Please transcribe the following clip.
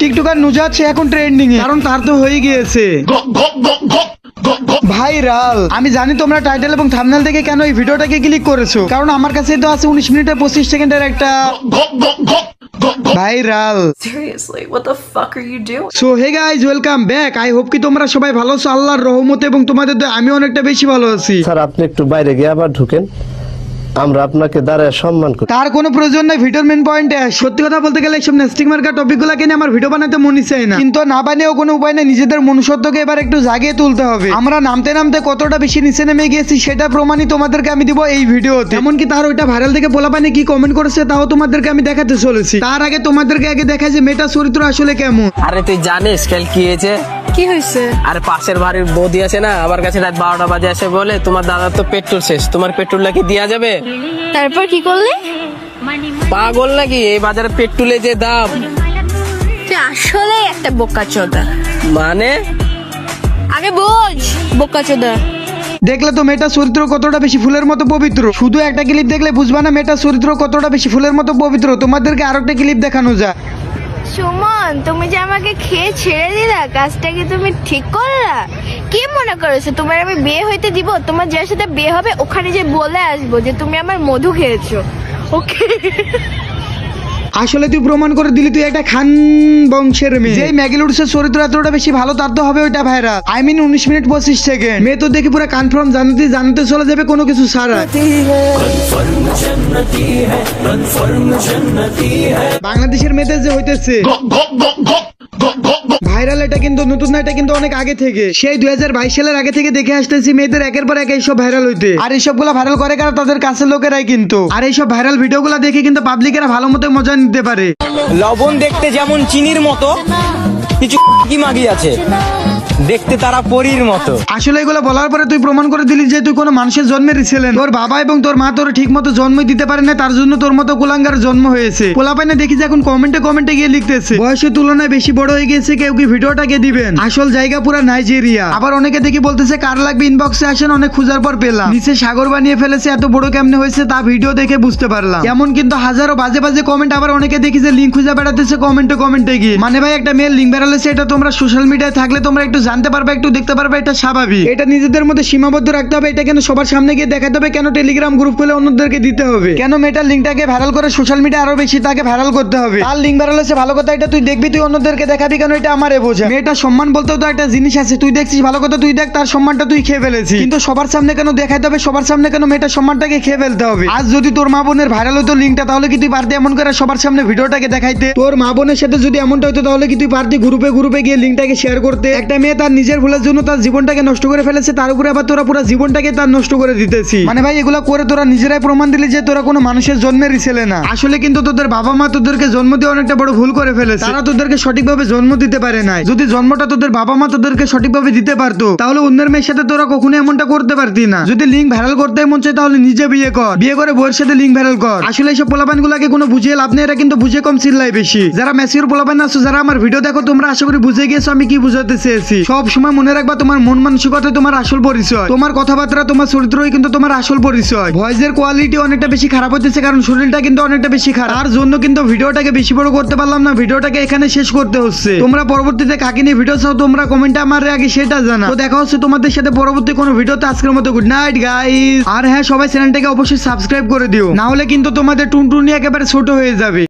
TikToker Nuzhat সে এখন trending এ, কারণ তার তো হয়ে গিয়েছে ভাইরাল। আমি জানি তোমরা টাইটেল এবং থাম্বনেল দেখে কেন এই ভিডিওটাকে ক্লিক করেছো, কারণ আমার কাছে তো আছে 19 মিনিটের 25 সেকেন্ডের একটা viral. Seriously, what the fuck are you doing? So hey guys, welcome back. I hope কি তোমরা সবাই ভালো আছো আল্লাহর রহমতে, এবং তোমাদের দয়ায় আমি অনেকটা বেশি ভালো আছি। স্যার আপনি একটু বাইরে গিয়ে আবার ঢুকেন, আমরা আপনাকে দাঁড়ায় সম্মান করি। তার কোনো প্রয়োজন নাই ভিডিওর মেন পয়েন্টে। সত্যি কথা বলতে গেলে এইসব নেস্টিং মার্কা টপিকগুলোকে নিয়ে আমার ভিডিও বানাতে মনই চাই না, কিন্তু না বানিয়েও কোনো উপায় নেই। নিজেদের মনুষ্যত্বকে এবার একটু জাগিয়ে তুলতে হবে। আমরা নামতে নামতে কতটা বেশি নিচে নেমে গিয়েছি সেটা প্রমাণই তোমাদেরকে আমি দিব এই ভিডিওতে। এমনকি তার ওইটা ভাইরাল থেকে পোলাপানি কি কমেন্ট করেছে তাও তোমাদেরকে আমি দেখাতে চলেছি। তার আগে তোমাদেরকে আগে দেখাই যে মেয়েটা চরিত্র আসলে কেমন। আরে তুই জানিস কাল কি হয়েছে? কি হয়েছে? আরে পাশের বাড়ির বৌদি আছে না, আমার কাছে রাত 12টা বাজে আসে বলে তোমার দাদার তো পেট্রোল শেষ, তোমার পেট্রোলটা কি দেওয়া যাবে? তারপর কি করলি? পাগল নাকি? এই বাজারে পেট্রোলে যে দাম। তুই আসলে একটা বোকাচোদা। মানে আগে বোঝ বোকাচোদা। দেখলে তো মেয়েটার চরিত্র কতটা বেশি ফুলের মতো পবিত্র। শুধু একটা ক্লিপ দেখলে বুঝবা না মেয়েটার চরিত্র কতটা বেশি ফুলের মতো পবিত্র। তোমাদেরকে আরো একটা ক্লিপ দেখানো যায়। সুমন, তুমি যে আমাকে খেয়ে ছেড়ে দিলা, কাজটা কি তুমি ঠিক করলা? কি মনে করেছো তোমার আমি বিয়ে হইতে দিব? তোমার যার সাথে বিয়ে হবে ওখানে যে বলে আসবো যে তুমি আমার মধু খেয়েছো। ওকে, আসলে তুই প্রমাণ করে দিলি তুই একটা খান বংশের মেয়ে। যেই ম্যাগিলুডসের চরিত্র এতটা বেশি ভালো তার তো হবে ওইটা viral. I mean 19 minute 25 second. মেয়ে তো দেখি পুরো কনফার্ম জানতে জানতে চলে যাবে কোনো কিছু ছাড়া। বাংলাদেশের মেয়েদের যে হইতেছে ভাইরাল, এটা কিন্তু নতুন না, এটা কিন্তু অনেক আগে থেকে, সেই 2022 সালের আগে থেকে দেখে আসতেছি মেয়েদের একের পর এক এইসব ভাইরাল হইতে। আর এইসব গুলা ভাইরাল করে কারণ তাদের কাছের লোকেরাই কিন্তু। আর এইসব ভাইরাল ভিডিও গুলা দেখে কিন্তু পাবলিকেরা ভালো মতো মজা নিতে পারে। লবণ দেখতে যেমন চিনির মতো, কিছু কি মাগি আছে দেখতে তারা পরীর মতো। আসলে এগুলো বলার পরে তুই প্রমাণ করে দিলি যে তুই কোনো মানুষের জন্মেরই ছিলেন। তোর বাবা এবং তোর মা তোর ঠিক মতো জন্মই দিতে পারে না, তার জন্য তোর মতো কুলাঙ্গার জন্ম হয়েছে। পোলাপাইনে দেখি যে এখন কমেন্টে গিয়ে লিখতেছে বয়সের তুলনায় বেশি বড় হয়ে গেছে, কেউ কি ভিডিওটাকে দিবেন। আসল জায়গা পুরা নাইজেরিয়া। আবার অনেকে দেখি বলতেছে কার লাগবে ইনবক্সে আসেন, অনেক খোঁজার পর পেলাম নিচে সাগর বানিয়ে ফেলেছে। এত বড় কেমনে হয়েছে তা ভিডিও দেখে বুঝতে পারলাম। এমন কিন্তু হাজারো বাজে বাজে কমেন্ট। আবার অনেকে দেখি যে লিঙ্ক খুঁজে বেড়াতেছে কমেন্টে গিয়ে। মানে ভাই একটা মেয়ের লিঙ্ক বেড়ালেছে, এটা তোমরা সোশ্যাল মিডিয়ায় থাকলে তোমরা একটু জানতে পারবে, একটু দেখতে পারবে, এটা স্বাভাবিক। এটা নিজেদের মধ্যে সীমাবদ্ধ রাখতে হবে। এটা কেন সবার সামনে গিয়ে দেখাতে হবে? কেন টেলিগ্রাম গ্রুপ খুলে অন্যদেরকে দিতে হবে? কেন মেয়েটার লিঙ্কটাকে ভাইরাল করে সোশ্যাল মিডিয়া আরো বেশি তাকে ভাইরাল করতে হবে? তার লিঙ্ক ভাইরাল হচ্ছে ভালো কথা, এটা তুই দেখবি, তুই অন্যদেরকে দেখাবি কেন? এটা আমারে বোঝা। মেয়েটার সম্মান বলতেও তো একটা জিনিস আছে। তুই দেখছিস ভালো কথা, তুই দেখ তার সম্মানটা তুই খেয়ে ফেলেছিস, কিন্তু সবার সামনে কেন দেখাতে হবে? সবার সামনে কেন মেয়েটার সম্মানটাকে খেয়ে ফেলতে হবে? আজ যদি তোর মা বোনের ভাইরাল হতো লিঙ্কটা, তাহলে কি তুই পারতি এমন করে সবার সামনে ভিডিওটাকে দেখাইতে? তোর মা বোনের সাথে যদি এমনটা হতো তাহলে কি তুই পারতি গ্রুপে গিয়ে লিঙ্কটাকে শেয়ার করতে? একটা মেয়ে তার নিজের ভুলের জন্য তার জীবনটাকে নষ্ট করে ফেলেছে, তার উপরে আবার তোরা পুরো জীবনটাকে তার নষ্ট করে দিতেছি। মানে ভাই এগুলা করে তোরা নিজেরাই প্রমাণ দিলি যে তোরা কোনো মানুষের জন্মেরই ছেলে না। আসলে কিন্তু তোদের বাবা মা তোদেরকে জন্ম দিয়ে অনেকটা বড় ভুল করে ফেলেছে। তারা তোদেরকে সঠিকভাবে জন্ম দিতে পারে নাই। যদি জন্মটা তোদের বাবা মা তোদেরকে সঠিকভাবে দিতে পারতো তাহলে অন্যের মেয়ের সাথে তোরা কখনো এমনটা করতে পারতি না। যদি লিঙ্ক ভাইরাল করতে মন চায় তাহলে নিজে বিয়ে কর, বিয়ে করে বউয়ের সাথে লিঙ্ক ভাইরাল কর। আসলে এইসব পোলাপান গুলাকে কোনো বুঝিয়ে লাভ নেই, এরা কিন্তু বুঝে কম চিল্লাই বেশি। যারা ম্যাচিওর পোলাপান আছো, যারা আমার ভিডিও দেখো, তোমরা আশা করি বুঝে গিয়েছো আমি কি বুঝাতে চেয়েছি। সব সময় মনে রাখবা তোমার মন মানসিকতা তোমার আসল পরিচয়, তোমার কথাবার্তা তোমার চরিত্রই কিন্তু তোমার আসল পরিচয়। ভয়েসের কোয়ালিটি অনেকটা বেশি খারাপ হতেছে কারণ শরীরটা কিন্তু অনেকটা বেশি খারাপ। তার জন্য কিন্তু ভিডিওটাকে বেশি বড় করতে পারলাম না, ভিডিওটাকে এখানে শেষ করতে হচ্ছে। তোমরা পরবর্তীতে কাকে নিয়ে ভিডিও চাও তোমরা কমেন্টে আমার আগে সেটা জানা। তো দেখা হচ্ছে তোমাদের সাথে পরবর্তী কোনো ভিডিওতে। আজকের মতো গুড নাইট গাইস। আর হ্যাঁ, সবাই চ্যানেলটাকে অবশ্যই সাবস্ক্রাইব করে দিও, না হলে কিন্তু তোমাদের টুনটুনি একেবারে ছোট হয়ে যাবে।